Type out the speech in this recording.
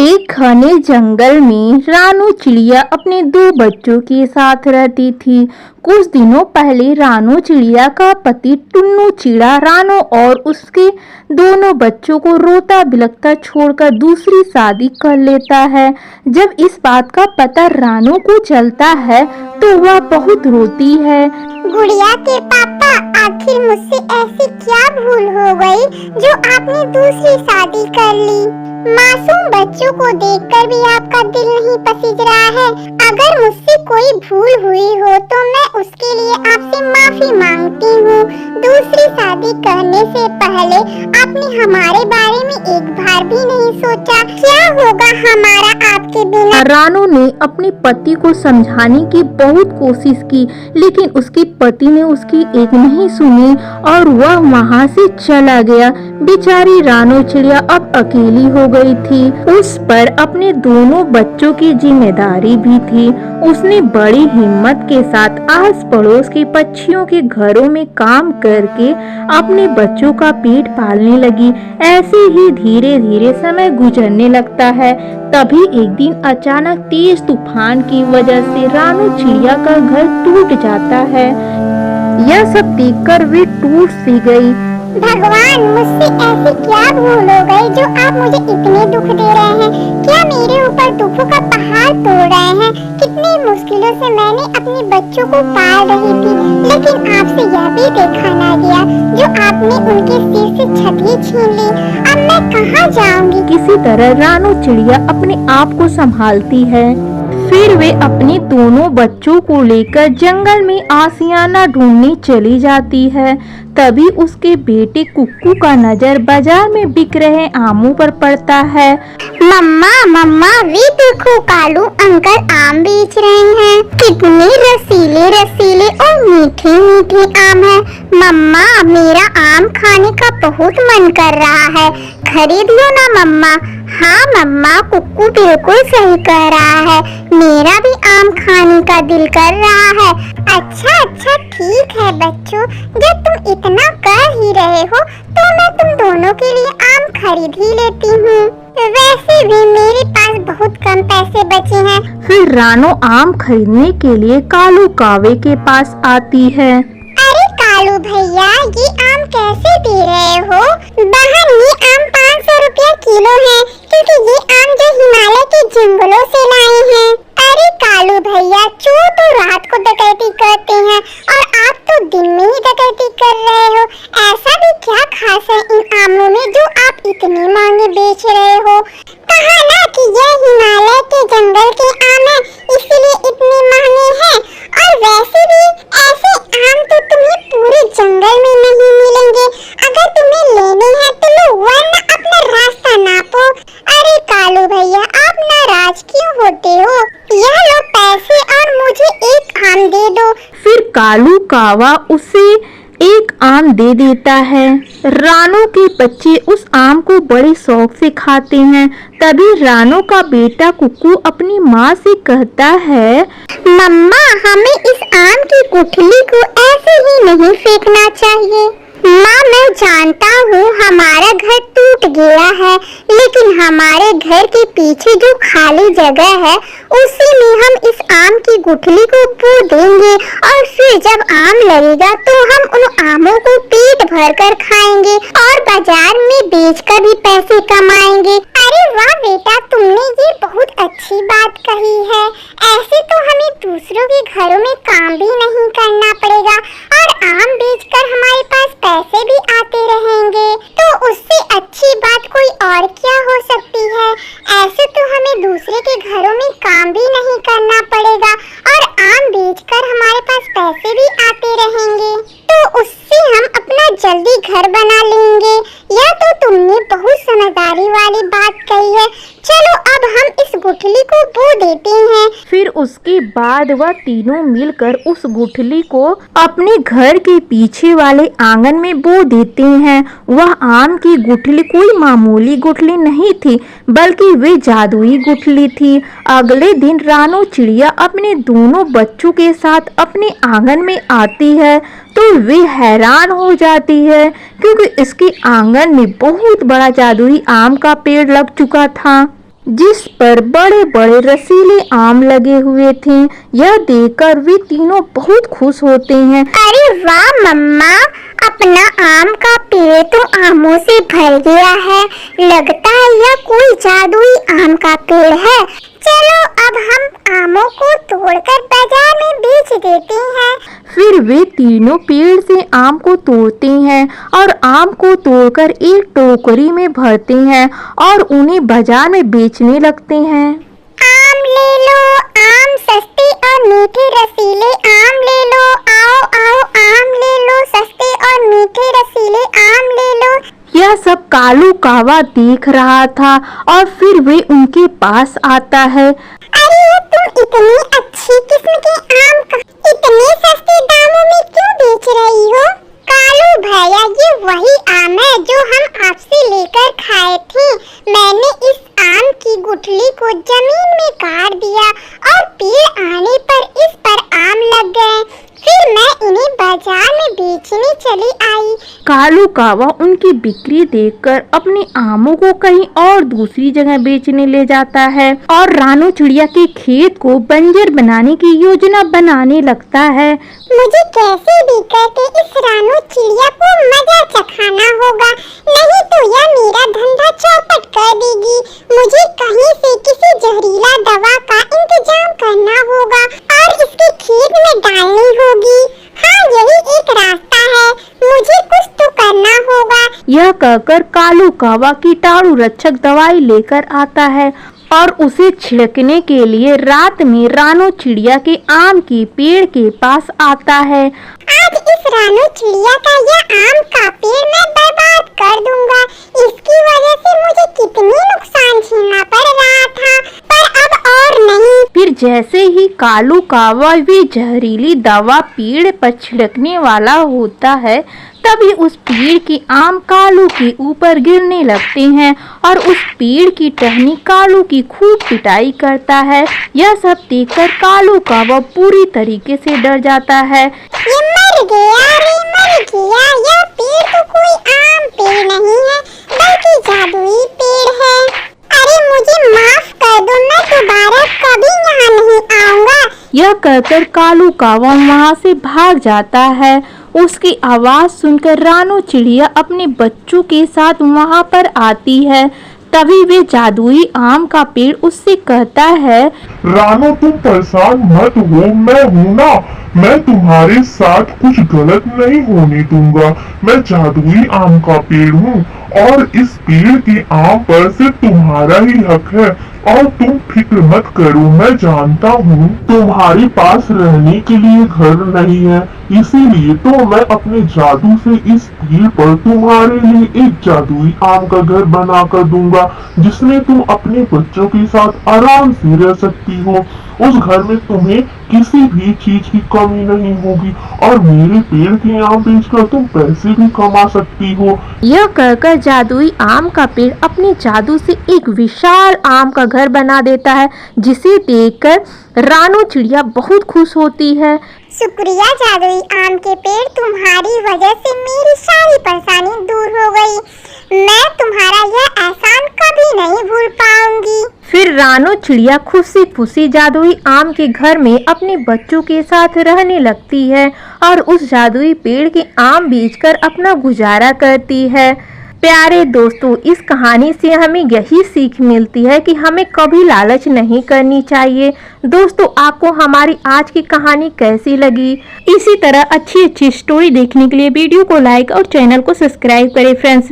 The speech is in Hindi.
एक घने जंगल में रानू चिड़िया अपने दो बच्चों के साथ रहती थी। कुछ दिनों पहले रानू चिड़िया का पति टुन्नू चिड़ा रानू और उसके दोनों बच्चों को रोता बिलखता छोड़कर दूसरी शादी कर लेता है। जब इस बात का पता रानू को चलता है तो वह बहुत रोती है। गुड़िया के पापा, आखिर मुझसे ऐसी क्या भूल हो गई जो आपने दूसरी शादी कर ली? मासूम बच्चों को देखकर भी आपका दिल नहीं पसीज रहा है। अगर मुझसे कोई भूल हुई हो तो मैं उसके लिए आपसे माफी मांगती हूँ। दूसरी शादी करने से पहले आपने हमारे बारे में एक बार भी नहीं सोचा क्या होगा हमारा आपके बिना। रानू ने अपने पति को समझाने की बहुत कोशिश की, लेकिन उसके पति ने उसकी एक नहीं सुनी और वह वहाँ से चला गया। बेचारी रानू चिड़िया अब अकेली हो गई थी। उस पर अपने दोनों बच्चों की जिम्मेदारी भी थी। उसने बड़ी हिम्मत के साथ आस पड़ोस के पक्षियों के घरों में काम करके अपने बच्चों का पेट पालने लगी। ऐसे ही धीरे धीरे समय गुजरने लगता है। तभी एक दिन अचानक तेज तूफान की वजह से रानू चिड़िया का घर टूट जाता है। यह सब देखकर वे टूट सी गई। भगवान, मुझसे ऐसी क्या भूल हो गई जो आप मुझे इतने दुख दे रहे हैं? क्या मेरे ऊपर दुखों का पहाड़ तोड़ रहे हैं? कितनी मुश्किलों से मैंने अपने बच्चों को पाल रही थी, लेकिन आपसे यह भी देखा ना गया जो आपने उनके सिर से छतरी छीन ली। अब मैं कहाँ जाऊँगी? किसी तरह रानू चिड़िया अपने आप को संभालती है। फिर वे अपने दोनों बच्चों को लेकर जंगल में आशियाना ढूंढने चली जाती है। तभी उसके बेटे कुक्कू का नजर बाजार में बिक रहे आमों पर पड़ता है। मम्मा मम्मा, वे देखो कालू अंकल आम बेच रहे हैं। कितने रसीले रसीले और मीठे मीठे आम हैं। मम्मा, मेरा आम खाने का बहुत मन कर रहा है, खरीद लो ना मम्मा। हाँ मम्मा, कुक्कू बिल्कुल सही कह रहा है, मेरा भी आम खाने का दिल कर रहा है। अच्छा अच्छा ठीक है बच्चों, जब तुम इतना कह ही रहे हो तो मैं तुम दोनों के लिए आम खरीद ही लेती हूँ। वैसे भी मेरे पास बहुत कम पैसे बचे हैं। फिर रानू आम खरीदने के लिए कालू कावे के पास आती है। अरे कालू भैया, ये आम कैसे दे रहे हो? बहन, ये आम 500 रुपया किलो है, क्योंकि ये आम जो हिमालय के जंगलों से लाए हैं। अरे कालू भैया, चोर तो रात को डकैती करते हैं और आप तो दिन में ही डकैती कर रहे हो। ऐसा भी क्या खास है इन आमों में जो आप इतने महंगे बेच रहे हो? कहा ना कि ये हिमालय के जंगल के आम है, इसलिए इतने महंगे हैं। और वैसे भी ऐसे आम तो तुम्हें पूरे जंगल में नहीं मिलेंगे। अगर तुम्हें लेने हैं तो लो, वरना अपना रास्ता नापो। अरे कालू भैया, आप नाराज क्यों होते हो? यह लो पैसे और मुझे एक आम दे दो। फिर कालू कावा उसे एक आम दे देता है। रानू के बच्चे उस आम को बड़े शौक से खाते हैं। तभी रानू का बेटा कुक्कू अपनी माँ से कहता है, मम्मा, हमें इस आम की गुठली को ऐसे ही नहीं फेंकना चाहिए। माँ, मैं जानता हूँ हमारा घर टूट गया है, लेकिन हमारे घर के पीछे जो खाली जगह है उसी में हम इस आम की गुठली को बो देंगे और फिर जब आम लगेगा तो हम उन आमों को पेट भर कर खाएंगे और बाजार में बेचकर भी पैसे कमाएंगे। अरे वाह बेटा, तुमने ये बहुत अच्छी बात कही है। ऐसे तो हमें दूसरों के घरों में काम भी नहीं करना पड़ेगा और आम बेचकर हमारे पास पैसे भी आते रहेंगे। तो उससे अच्छी बात कोई और क्या हो सकती है? ऐसे तो हमें दूसरे के घरों में काम भी नहीं करना पड़ेगा और आम बेचकर हमारे पास पैसे भी आते रहेंगे। तो उससे हम अपना जल्दी घर बना लेंगे। यह तो तुमने बहुत समझदारी वाली बात कही है। चलो अब हम इस गुठली को बो देते हैं। फिर उसके बाद वह तीनों मिलकर उस गुठली को अपने घर के पीछे वाले आंगन में बो देते हैं। वह आम की गुठली कोई मामूली गुठली नहीं थी, बल्कि वे जादुई गुठली थी। अगले दिन रानू चिड़िया अपने दोनों बच्चों के साथ अपने आंगन में आती है तो वे हैरान हो जाती है, क्योंकि इसके आंगन में बहुत बड़ा जादुई आम का पेड़ लग चुका था। जिस पर बड़े बड़े रसीले आम लगे हुए थे। यह देखकर वे तीनों बहुत खुश होते हैं। अरे वाह मम्मा, अपना आम का पेड़ तो आमों से भर गया है। लगता है यह कोई जादुई आम का पेड़ है। चलो अब हम आमों को तोड़कर बाजार में बेच देते हैं। फिर वे तीनों पेड़ से आम को तोड़ते हैं और आम को तोड़कर एक टोकरी में भरते हैं और उन्हें बाजार में बेचने लगते हैं। आम ले लो, आम सस्ते और मीठे रसीले आम ले लो। आओ आओ आम ले लो, सस्ते और मीठे रसीले आम ले लो। यह सब कालू कावा देख रहा था और फिर वे उनके पास आता है। अरे तुम इतनी अच्छी किस्म के आम इतने सस्ते दामों में क्यों बेच रही हो? कालू भैया, ये वही आम है जो हम आपसे लेकर खाए थे। मैंने इस आम की गुठली को जमीन में काट दिया और पेड़ आने पर इस पर आम लग गए। फिर मैं इन्हें बाजार में बेचने चली आई। कालू कावा उनकी बिक्री देखकर अपने आमों को कहीं और दूसरी जगह बेचने ले जाता है और रानू चिड़िया के खेत को बंजर बनाने की योजना बनाने लगता है। मुझे कैसे भी करके इस रानू चिड़िया को मजा चखाना होगा, नहीं तो यह मेरा धंधा चौपट कर देगी। मुझे कहीं से किसी जहरीला दवा का इंतजाम करना होगा और इसके खेत में डालनी होगी। हाँ, यही एक रास्ता है, मुझे कुछ तो करना होगा। यह कहकर कालू कावा कीटाणु रक्षक दवाई लेकर आता है और उसे छिड़कने के लिए रात में रानू चिड़िया के आम के पेड़ के पास आता है। आज इस रानू चिड़िया का यह आम का पेड़ मैं बर्बाद कर दूंगा। इसकी वजह से मुझे कितनी नुकसान झेलना पड़ रहा था, पर अब और नहीं। फिर जैसे ही कालू कावा वे जहरीली दवा पेड़ पर छिड़कने वाला होता है, तभी उस पेड़ के आम कालू के ऊपर गिरने लगते हैं और उस पेड़ की टहनी कालू की खूब पिटाई करता है। यह सब देखकर कालू कावा पूरी तरीके से डर जाता है। ये मर गया रे, मर गया। यह पेड़ तो कोई आम पेड़ नहीं है, बल्कि जादुई पेड़ है। अरे मुझे माफ कर दो, मैं दोबारा कभी यहाँ नहीं आऊँगा। यह कहकर कालू कावा वहाँ से भाग जाता है। उसकी आवाज सुनकर रानू चिड़िया अपने बच्चों के साथ वहाँ पर आती है। तभी वे जादुई आम का पेड़ उससे कहता है, रानू तुम परेशान मत हो, मैं हूँ ना। मैं तुम्हारे साथ कुछ गलत नहीं होने दूंगा। मैं जादुई आम का पेड़ हूँ और इस पेड़ के आम पर सिर्फ तुम्हारा ही हक है और तुम फिक्र मत करो। मैं जानता हूँ तुम्हारे पास रहने के लिए घर नहीं है, इसीलिए तो मैं अपने जादू से इस पेड़ पर तुम्हारे लिए एक जादुई आम का घर बना कर दूंगा, जिसमें तुम अपने बच्चों के साथ आराम से रह सकती हो। उस घर में तुम्हें किसी भी चीज की कमी नहीं होगी और मेरे पेड़ के आम बेचकर तुम पैसे भी कमा सकती हो। यह कहकर जादुई आम का पेड़ अपने जादू से एक विशाल आम का घर बना देता है, जिसे देखकर रानू चिड़िया बहुत खुश होती है। शुक्रिया जादुई आम के पेड़, तुम्हारी वजह से मेरी सारी परेशानी दूर हो गई। मैं तुम्हारा यह एहसान कभी नहीं भूल पाऊंगी। फिर रानू चिड़िया खुशी खुशी जादुई आम के घर में अपने बच्चों के साथ रहने लगती है और उस जादुई पेड़ के आम बेचकर अपना गुजारा करती है। प्यारे दोस्तों, इस कहानी से हमें यही सीख मिलती है कि हमें कभी लालच नहीं करनी चाहिए। दोस्तों, आपको हमारी आज की कहानी कैसी लगी? इसी तरह अच्छी अच्छी स्टोरी देखने के लिए वीडियो को लाइक और चैनल को सब्सक्राइब करें फ्रेंड्स।